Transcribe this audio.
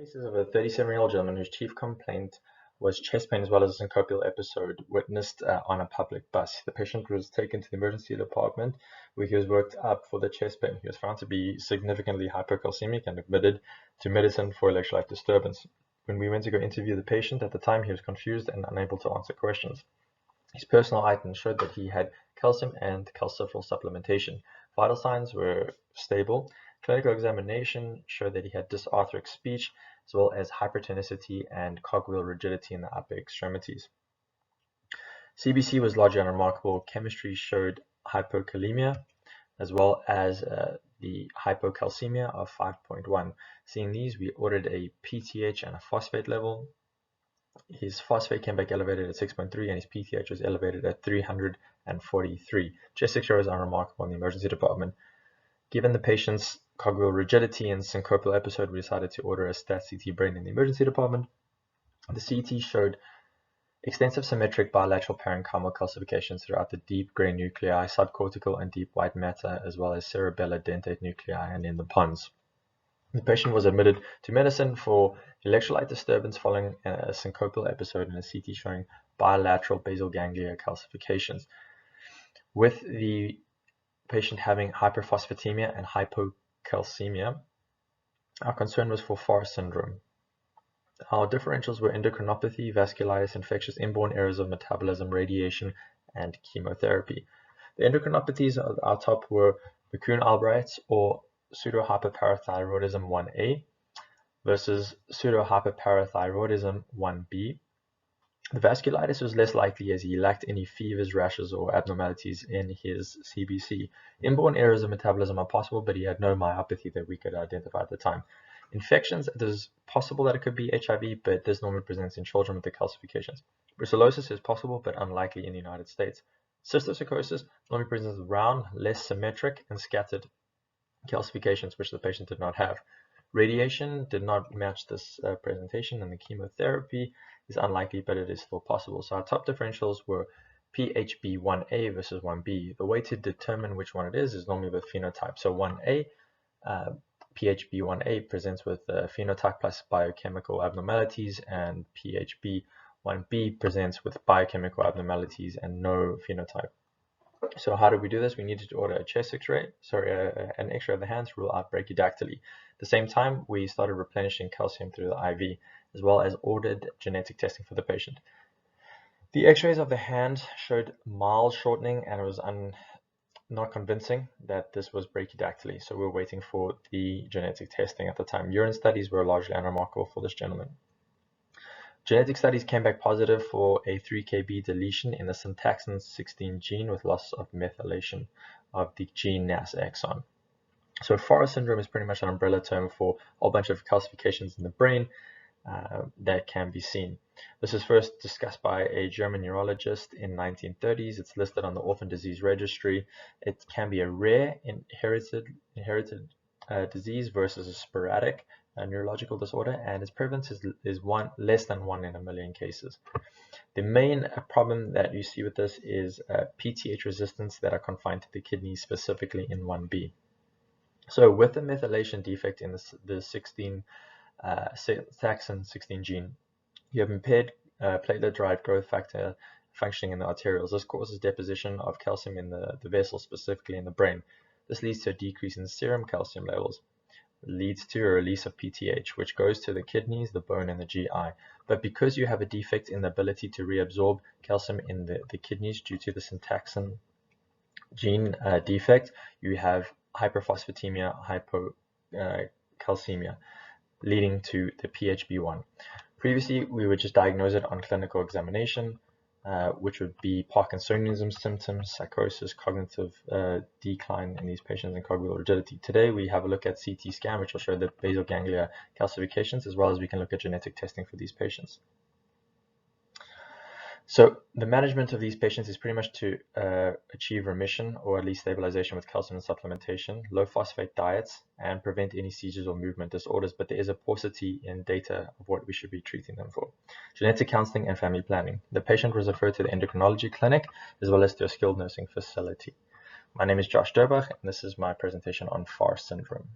Cases of a 37-year-old gentleman whose chief complaint was chest pain as well as a syncopial episode witnessed on a public bus. The patient was taken to the emergency department where he was worked up for the chest pain. He was found to be significantly hypocalcemic and admitted to medicine for electrolyte disturbance. When we went to go interview the patient, at the time he was confused and unable to answer questions. His personal items showed that he had calcium and calciferol supplementation. Vital signs were stable. Clinical examination showed that he had dysarthric speech as well as hypertonicity and cogwheel rigidity in the upper extremities. CBC was largely unremarkable. Chemistry showed hypokalemia as well as the hypocalcemia of 5.1. Seeing these, we ordered a PTH and a phosphate level. His phosphate came back elevated at 6.3 and his PTH was elevated at 343. Chest X-ray was unremarkable in the emergency department. Given the patient's cogwheel rigidity and syncopal episode, we decided to order a stat CT brain in the emergency department. The CT showed extensive symmetric bilateral parenchymal calcifications throughout the deep gray nuclei, subcortical and deep white matter, as well as cerebellar dentate nuclei and in the pons. The patient was admitted to medicine for electrolyte disturbance following a syncopal episode and a CT showing bilateral basal ganglia calcifications. With the patient having hyperphosphatemia and hypocalcemia, our concern was for Fahr syndrome. Our differentials were endocrinopathy, vasculitis, infectious inborn errors of metabolism, radiation, and chemotherapy. The endocrinopathies at our top were McCune-Albright's or pseudohyperparathyroidism 1A versus pseudohyperparathyroidism 1B. The vasculitis was less likely as he lacked any fevers, rashes, or abnormalities in his CBC. Inborn errors of metabolism are possible, but he had no myopathy that we could identify at the time. Infections, it is possible that it could be HIV, but this normally presents in children with the calcifications. Brucellosis is possible, but unlikely in the United States. Cysticercosis normally presents with round, less symmetric, and scattered calcifications, which the patient did not have. Radiation did not match this presentation, and the chemotherapy is unlikely, but it is still possible. So our top differentials were PHB 1A versus 1B. The way to determine which one it is normally with phenotype. So 1A, PHB 1A presents with phenotype plus biochemical abnormalities, and PHB 1B presents with biochemical abnormalities and no phenotype. So how did we do this? We needed to order a chest X-ray, an X-ray of the hand to rule out brachydactyly. At the same time, we started replenishing calcium through the IV, as well as ordered genetic testing for the patient. The X-rays of the hand showed mild shortening, and it was not convincing that this was brachydactyly. So we were waiting for the genetic testing at the time. Urine studies were largely unremarkable for this gentleman. Genetic studies came back positive for a 3kb deletion in the syntaxin 16 gene with loss of methylation of the gene NAS exon. So Fahr syndrome is pretty much an umbrella term for a whole bunch of calcifications in the brain that can be seen. This was first discussed by a German neurologist in 1930s. It's listed on the Orphan Disease Registry. It can be a rare inherited disease versus a sporadic neurological disorder, and its prevalence is less than 1 in a million cases. The main problem that you see with this is PTH resistance that are confined to the kidneys, specifically in 1B. So with the methylation defect in the syntaxin 16 gene, you have impaired platelet-derived growth factor functioning in the arterioles. This causes deposition of calcium in the vessels, specifically in the brain. This leads to a decrease in serum calcium levels. Leads to a release of PTH, which goes to the kidneys, the bone, and the GI. But because you have a defect in the ability to reabsorb calcium in the kidneys due to the syntaxin gene defect, you have hyperphosphatemia, hypocalcemia, leading to the PHB1. Previously, we would just diagnose it on clinical examination, which would be Parkinsonism symptoms, psychosis, cognitive decline in these patients, and cogwheel rigidity. Today, we have a look at CT scan, which will show the basal ganglia calcifications, as well as we can look at genetic testing for these patients. So the management of these patients is pretty much to achieve remission or at least stabilization with calcium and supplementation, low phosphate diets, and prevent any seizures or movement disorders. But there is a paucity in data of what we should be treating them for. Genetic counseling and family planning. The patient was referred to the endocrinology clinic as well as to a skilled nursing facility. My name is Josh Durbach, and this is my presentation on Fahr syndrome.